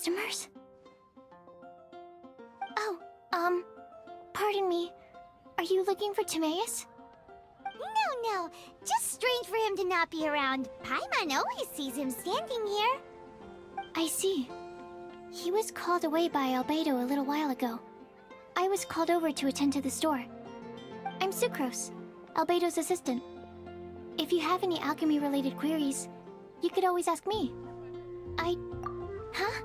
customers? Oh, pardon me. Are you looking for Timaeus? No. Just strange for him to not be around. Paimon always sees him standing here. I see. He was called away by Albedo a little while ago. I was called over to attend to the store. I'm Sucrose, Albedo's assistant. If you have any alchemy-related queries, you could always ask me. Huh?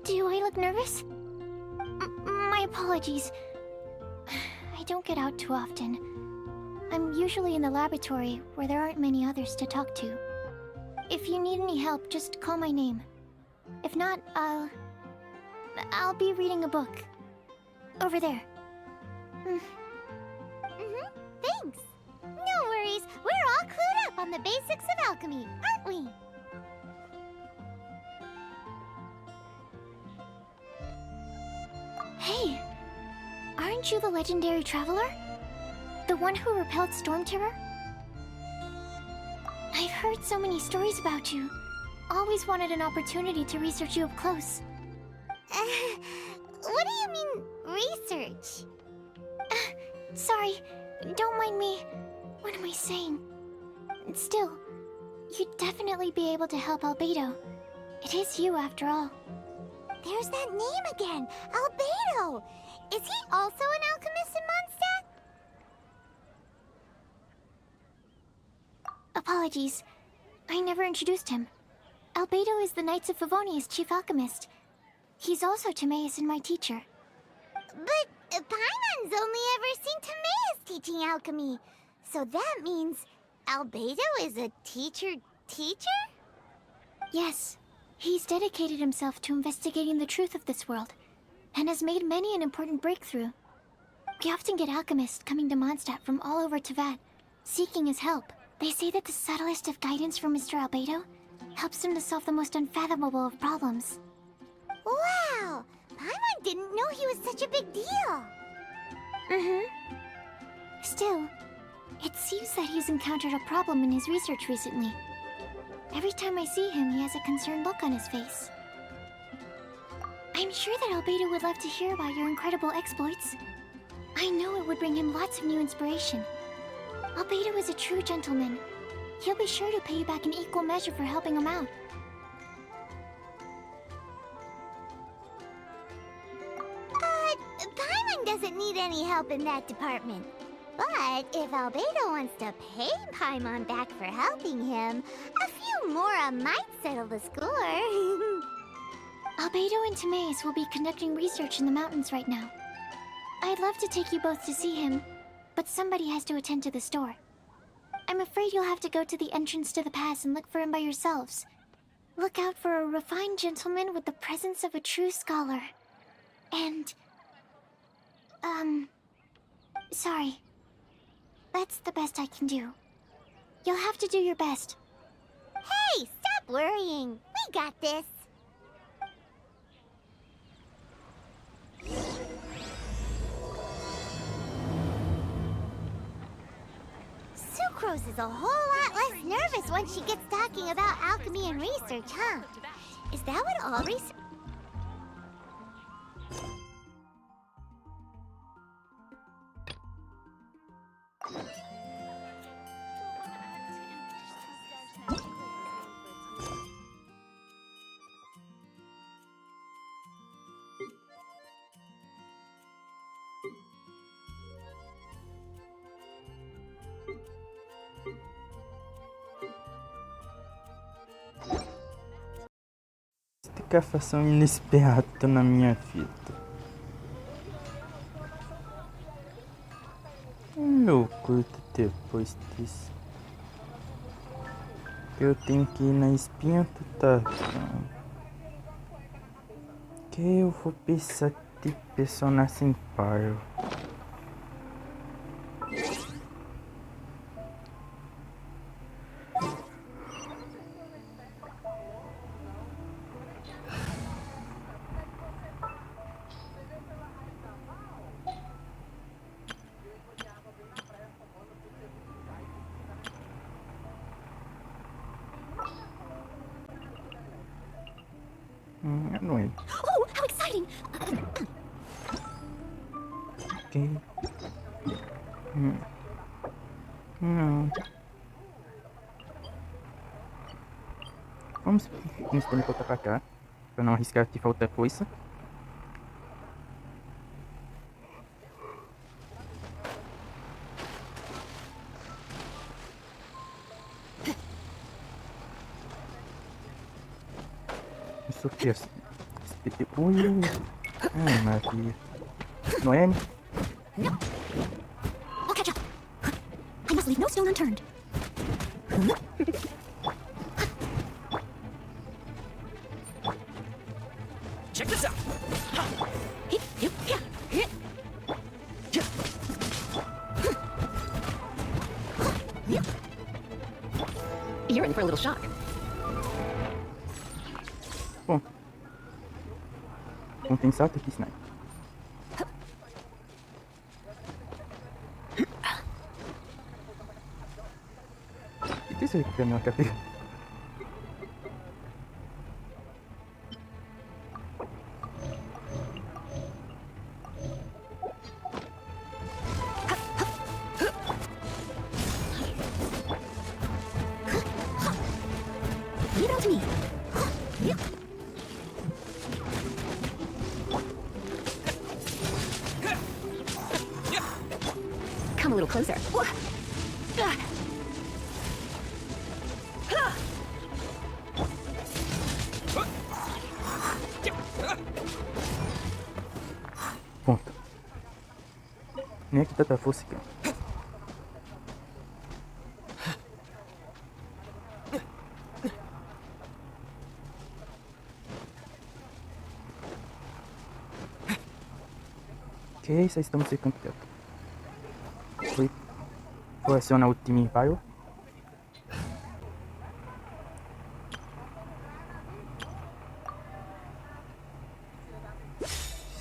Do I look nervous? My apologies. I don't get out too often. I'm usually in the laboratory, where there aren't many others to talk to. If you need any help, just call my name. If not, I'll be reading a book. Over there. Thanks. No worries. We're all clued up on the basics of alchemy, aren't we? Hey! Aren't you the legendary traveler? The one who repelled Storm Terror? I've heard so many stories about you. Always wanted an opportunity to research you up close. What do you mean, research? Sorry, don't mind me. What am I saying? Still, you'd definitely be able to help Albedo. It is you, after all. There's that name again, Albedo! Is he also an alchemist in Mondstadt? Apologies. I never introduced him. Albedo is the Knights of Favonia's chief alchemist. He's also Timaeus and my teacher. But Paimon's only ever seen Timaeus teaching alchemy. So that means Albedo is a teacher? Yes. He's dedicated himself to investigating the truth of this world, and has made many an important breakthrough. We often get alchemists coming to Mondstadt from all over Teyvat, seeking his help. They say that the subtlest of guidance from Mr. Albedo helps him to solve the most unfathomable of problems. Wow! Paimon didn't know he was such a big deal. Still, it seems that he's encountered a problem in his research recently. Every time I see him, he has a concerned look on his face. I'm sure that Albedo would love to hear about your incredible exploits. I know it would bring him lots of new inspiration. Albedo is a true gentleman. He'll be sure to pay you back in equal measure for helping him out. Paimon doesn't need any help in that department. But if Albedo wants to pay Paimon back for helping him, a few more might settle the score. Albedo and Timaeus will be conducting research in the mountains right now. I'd love to take you both to see him, but somebody has to attend to the store. I'm afraid you'll have to go to the entrance to the pass and look for him by yourselves. Look out for a refined gentleman with the presence of a true scholar. And... sorry. That's the best I can do. You'll have to do your best. Hey, stop worrying. We got this. Sucrose is a whole lot less nervous once she gets talking about alchemy and research, huh? Is that what all research... Que faça um inesperado na minha vida. Eu curto depois disso. Eu tenho que ir na espinha do dragão. Que eu vou precisar de personagem par. ele. Oh, how exciting! Ok. Não. Vamos nos teleportar pra cá. Pra não arriscar ativar outra coisa. Isso aqui é... Ui, ui, ui. Ai, maravilha. Noemi? I'll catch up. I must leave no stone unturned. Check this out. You're in for a little shock. Bom. Contém salto aqui, sniper. O que é isso aí que é minha cabeça? Leave it all to me. Come a little closer. Ponto. Nem aqui tanta força aqui. Ok, já estamos ficando perto. Vou acionar o time Bio.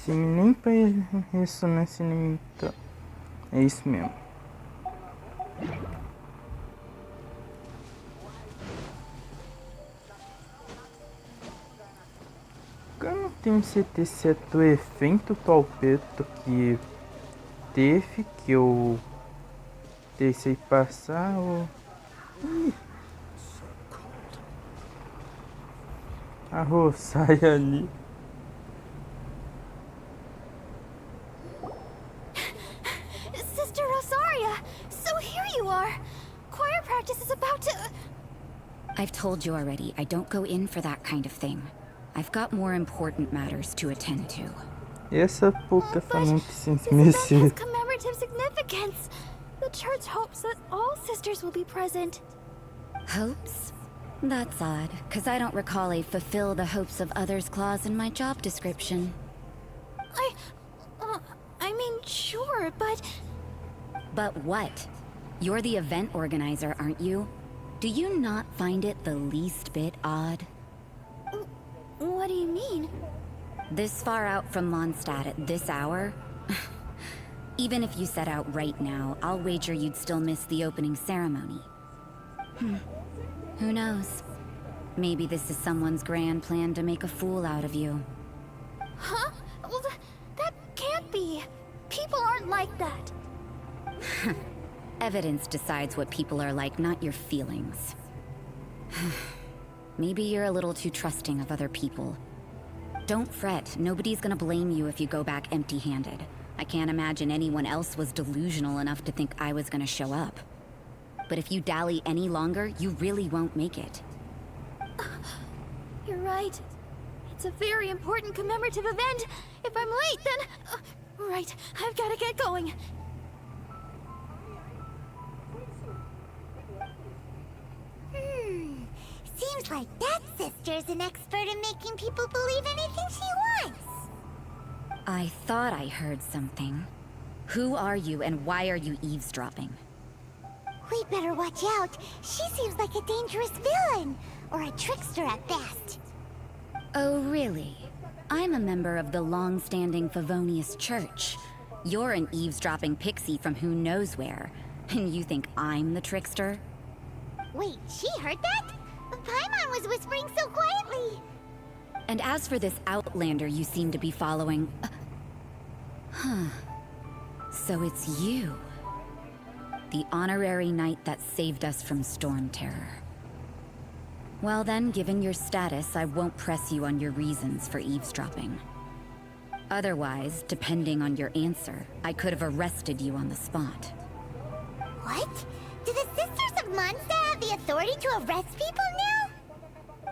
Se nem para ressonância inimiga. É isso mesmo. Eu não tenho certeza se é do evento do Albedo que teve que eu deixei passar ou... Arro, sai ali. Sister Rosaria! So here you are! Choir practice is about to... I've told you already, I don't go in for that kind of thing. I've got more important matters to attend to. Essa pouca falando que se This event has merecer. commemorative significance. The church hopes that all sisters will be present. Hopes? That's odd, because I don't recall a fulfill the hopes of others clause in my job description. I mean, sure, but... But what? You're the event organizer, aren't you? Do you not find it the least bit odd? What do you mean? This far out from Mondstadt at this hour? Even if you set out right now, I'll wager you'd still miss the opening ceremony. Who knows? Maybe this is someone's grand plan to make a fool out of you. Huh? Well, that can't be. People aren't like that. Evidence decides what people are like, not your feelings. Maybe you're a little too trusting of other people. Don't fret, nobody's gonna blame you if you go back empty-handed. I can't imagine anyone else was delusional enough to think I was gonna show up. But if you dally any longer, you really won't make it. You're right. It's a very important commemorative event. If I'm late, then... right, I've gotta get going. Seems like that sister's an expert in making people believe anything she wants. I thought I heard something. Who are you and why are you eavesdropping? We better watch out. She seems like a dangerous villain. Or a trickster at best. Oh, really? I'm a member of the long-standing Favonius Church. You're an eavesdropping pixie from who knows where. And you think I'm the trickster? Wait, she heard that? Paimon was whispering so quietly. And as for this outlander you seem to be following... So it's you. The honorary knight that saved us from Storm Terror. Well then, given your status, I won't press you on your reasons for eavesdropping. Otherwise, depending on your answer, I could have arrested you on the spot. What? Do the Sisters of Monster have the authority to arrest people now?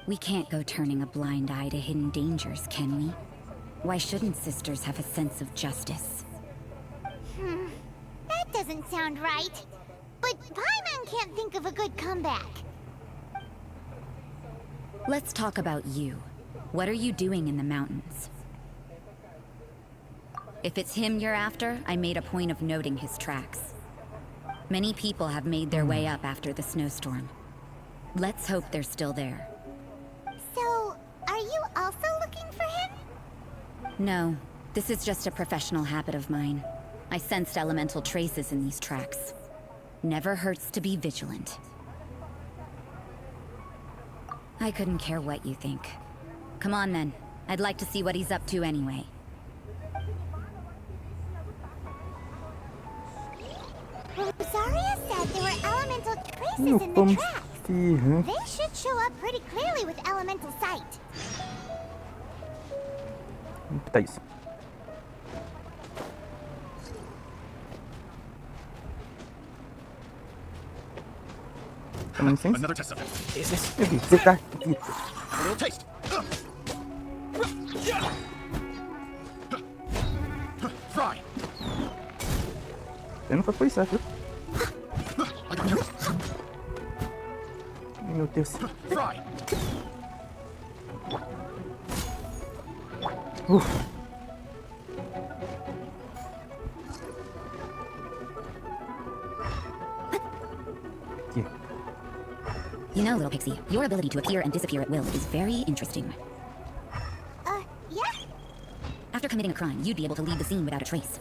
We can't go turning a blind eye to hidden dangers, can we? Why shouldn't sisters have a sense of justice? That doesn't sound right. But Paimon can't think of a good comeback. Let's talk about you. What are you doing in the mountains? If it's him you're after, I made a point of noting his tracks. Many people have made their way up after the snowstorm. Let's hope they're still there. So, are you also looking for him? No, this is just a professional habit of mine. I sensed elemental traces in these tracks. Never hurts to be vigilant. I couldn't care what you think. Come on then. I'd like to see what he's up to anyway. Rosaria said there were elemental traces in the tracks. They should show up pretty clearly with elemental sight. Tá isso. Toma licença. Another test subject. Is this Eu vi, você tá aqui. a little taste? Fry. Eu não foi policial, viu? I got you. Meu Deus. Fry. Aqui. You know, little pixie, your ability to appear and disappear at will is very interesting. Yeah? After committing a crime, you'd be able to leave the scene without a trace.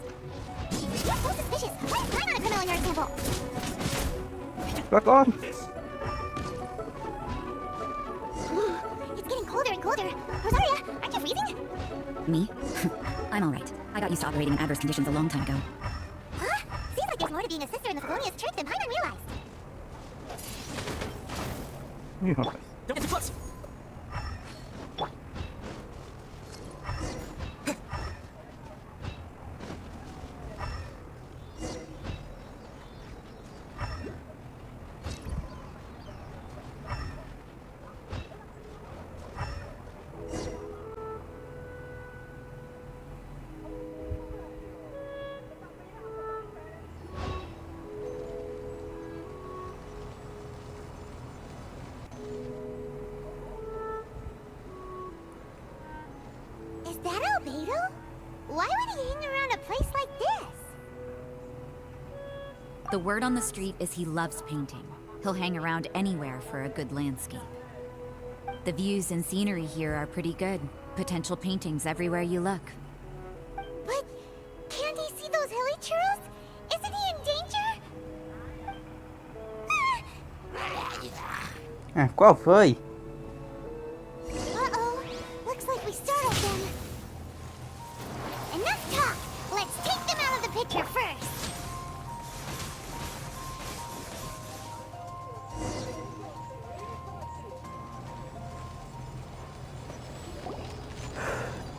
You're so suspicious. Why is Paimon a criminal in your example? Back on! It's getting colder and colder. Rosaria, aren't you freezing? Me? I'm alright. I got used to operating in adverse conditions a long time ago. Huh? Seems like there's more to being a sister in the Felonious Church than Paimon realized. Ih, rapaz. Don't get too close. Is that Albedo? Why would he hang around a place like this? The word on the street is he loves painting. He'll hang around anywhere for a good landscape. The views and scenery here are pretty good. Potential paintings everywhere you look. But can't he see those hilly churros? Isn't he in danger? Ah, qual foi? Uh-oh. Looks like we startled them. Enough talk. Let's take them out of the picture first.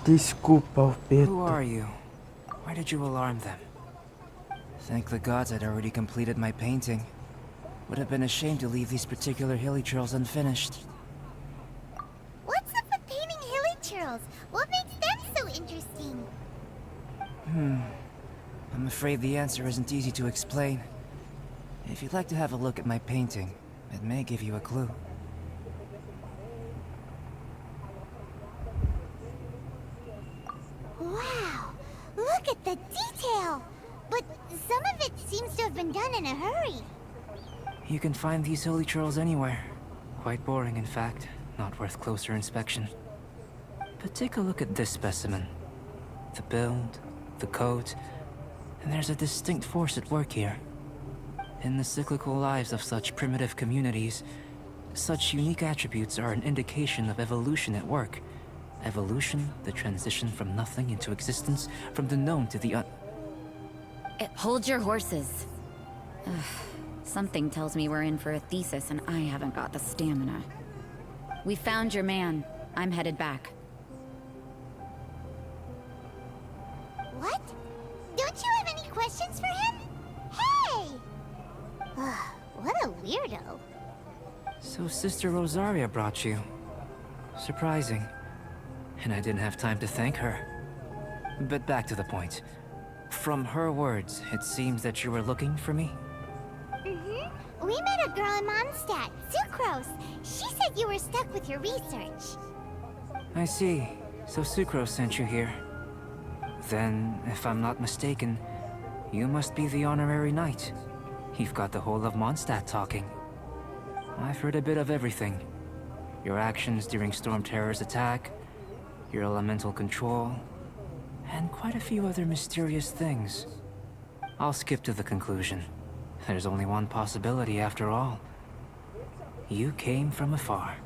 Desculpa, Who Albedo. are you? Why did you alarm them? Thank the gods I'd already completed my painting. Would have been a shame to leave these particular hilly trails unfinished. What's up with painting hilly churros? What makes them so interesting? I'm afraid the answer isn't easy to explain. If you'd like to have a look at my painting, it may give you a clue. Wow. Look at the detail. But some of it seems to have been done in a hurry. You can find these hilly trails anywhere. Quite boring, in fact. Not worth closer inspection. But take a look at this specimen. The build, the coat, and there's a distinct force at work here. In the cyclical lives of such primitive communities, such unique attributes are an indication of evolution at work. Evolution, the transition from nothing into existence, from the known to the Hold your horses. Ugh, something tells me we're in for a thesis and I haven't got the stamina. We found your man. I'm headed back. What? Don't you have any questions for him? Hey! What a weirdo. So Sister Rosaria brought you. Surprising. And I didn't have time to thank her. But back to the point. From her words, it seems that you were looking for me? Mm-hmm. We met a girl in Mondstadt, Sucrose. She said you were stuck with your research. I see. So Sucrose sent you here. Then, if I'm not mistaken, you must be the honorary knight. You've got the whole of Mondstadt talking. I've heard a bit of everything. Your actions during Storm Terror's attack, your elemental control, and quite a few other mysterious things. I'll skip to the conclusion. There's only one possibility after all. You came from afar.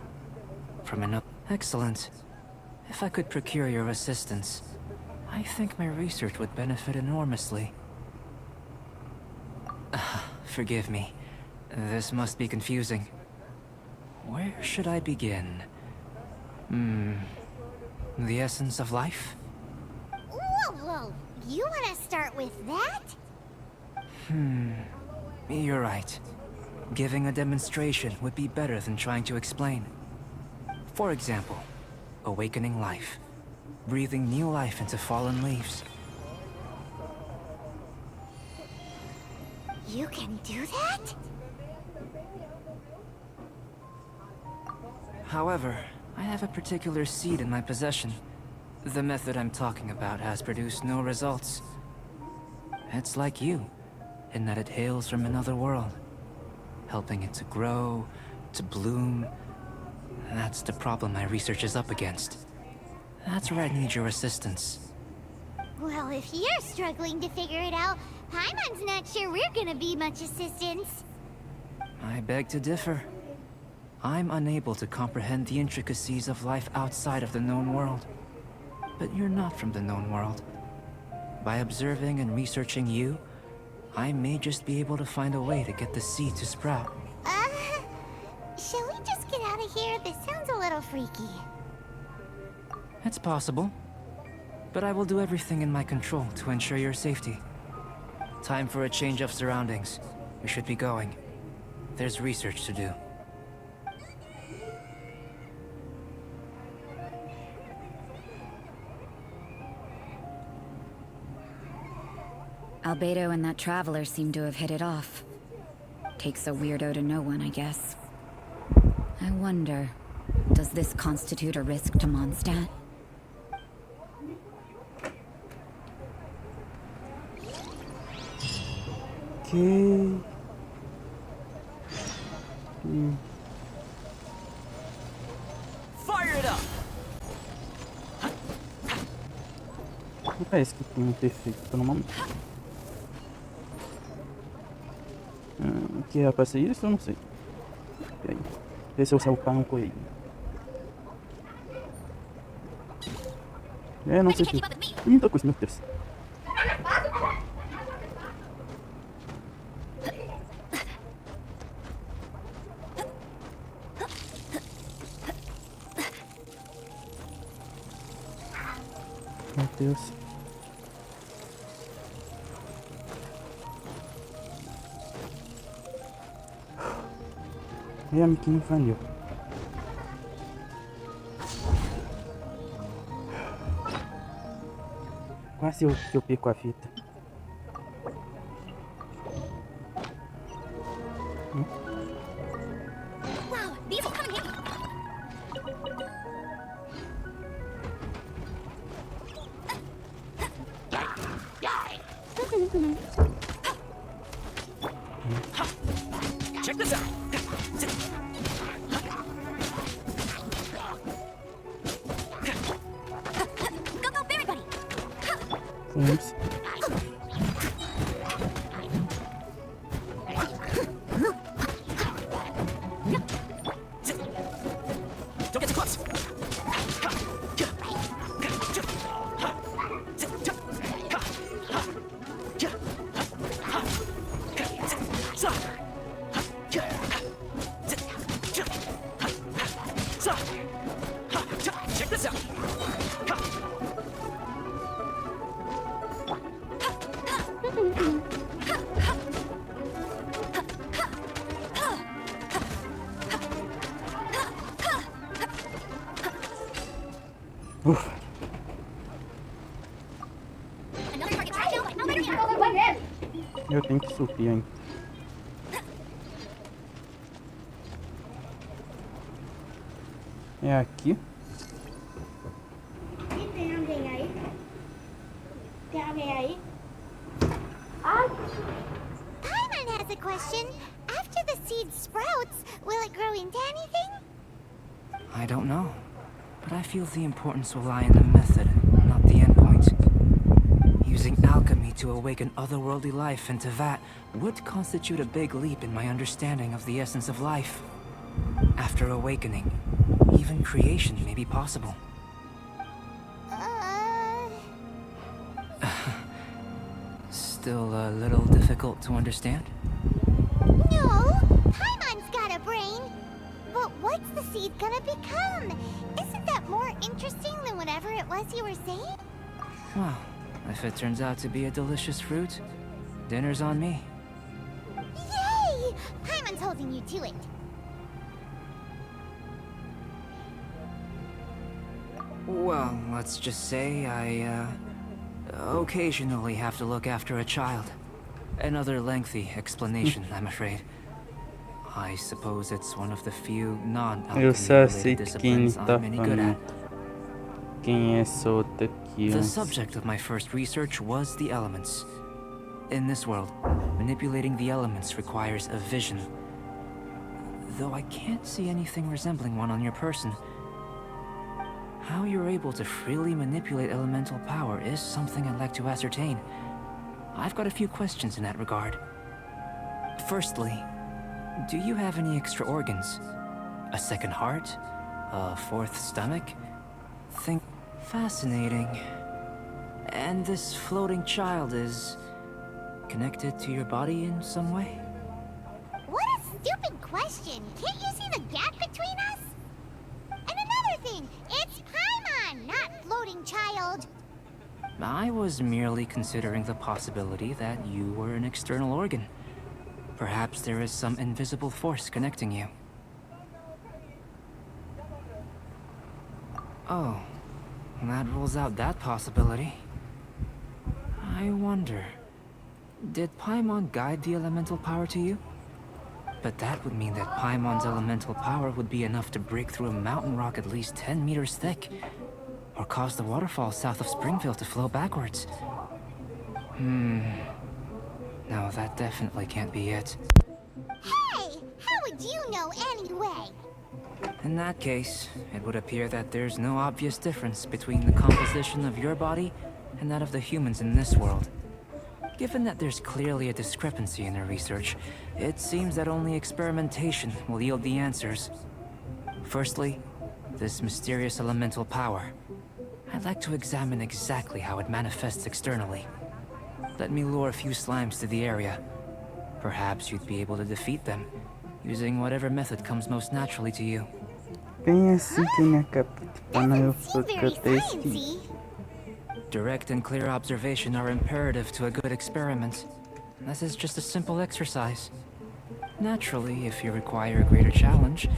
From an Excellent. If I could procure your assistance, I think my research would benefit enormously. Forgive me. This must be confusing. Where should I begin? The essence of life? Whoa. You want to start with that? You're right. Giving a demonstration would be better than trying to explain. For example, awakening life. Breathing new life into fallen leaves. You can do that? However, I have a particular seed in my possession. The method I'm talking about has produced no results. It's like you, in that it hails from another world. Helping it to grow, to bloom. That's the problem my research is up against. That's where I need your assistance. Well, if you're struggling to figure it out, Paimon's not sure we're gonna be much assistance. I beg to differ. I'm unable to comprehend the intricacies of life outside of the known world. But you're not from the known world. By observing and researching you, I may just be able to find a way to get the seed to sprout. Shall we just get out of here? This sounds a little freaky. It's possible. But I will do everything in my control to ensure your safety. Time for a change of surroundings. We should be going. There's research to do. Albedo and that traveler seem to have hit it off. Takes a weirdo to know one, I guess. I wonder, does this constitute a risk to Mondstadt? Ok. Fire it up! Não parece que tem um defeito no momento. Que era pra ser isso? Eu não sei. Peraí. Vê se eu salvar um coelho. Não sei se... Tem muita coisa, meu Deus. Meu Deus. E amiguinho valeu. Quase que eu perco a fita. Wow, these will come in handy. Check this out! Go, berry buddy. Vamos. Don't get too close! Right Ufa. Eu tenho que subir ainda. É aqui? Paimon has a question. After the seed sprouts, will it grow into anything? I don't know, but I feel the importance will lie in the method, not the endpoint. Using alchemy to awaken otherworldly life into that would constitute a big leap in my understanding of the essence of life. After awakening, even creation may be possible. Still a little difficult to understand? No, Paimon's got a brain. But what's the seed gonna become? Isn't that more interesting than whatever it was you were saying? Well, if it turns out to be a delicious fruit, dinner's on me. Yay! Paimon's holding you to it. Well, let's just say I, occasionally have to look after a child. Another lengthy explanation, I'm afraid. I suppose it's one of the few Eu só non-alchemy-related aceito quem disciplines tá I'm any good at. falando. Quem é solta aqui? The subject of my first research was the elements. In this world, manipulating the elements requires a vision. Though I can't see anything resembling one on your person. How you're able to freely manipulate elemental power is something I'd like to ascertain. I've got a few questions in that regard. Firstly, do you have any extra organs? A second heart? A fourth stomach? Think... Fascinating. And this floating child is... connected to your body in some way? What a stupid question! Can't you see the gap between us? And another thing, it's Paimon, not floating child. I was merely considering the possibility that you were an external organ. Perhaps there is some invisible force connecting you. Oh, that rules out that possibility. I wonder... did Paimon guide the elemental power to you? But that would mean that Paimon's elemental power would be enough to break through a mountain rock at least 10 meters thick. Or cause the waterfall south of Springfield to flow backwards. No, that definitely can't be it. Hey! How would you know anyway? In that case, it would appear that there's no obvious difference between the composition of your body and that of the humans in this world. Given that there's clearly a discrepancy in their research, it seems that only experimentation will yield the answers. Firstly, this mysterious elemental power. I'd like to examine exactly how it manifests externally. Let me lure a few slimes to the area. Perhaps you'd be able to defeat them, using whatever method comes most naturally to you. Bem assim que minha capitana eu Doesn't sou seem very até sciencey. Direct and clear observation are imperative to a good experiment. This is just a simple exercise. Naturally, if you require a greater challenge,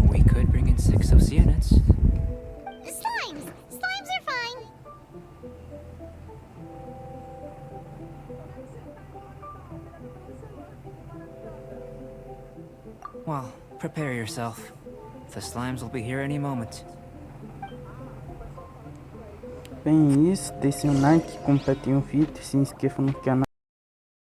we could bring in 6 Oceanids. Slimes! Slimes are fine. Well, prepare yourself. The slimes will be here any moment. Bem isso, deixem um like, compartilhem o vídeo, se inscrevam no canal.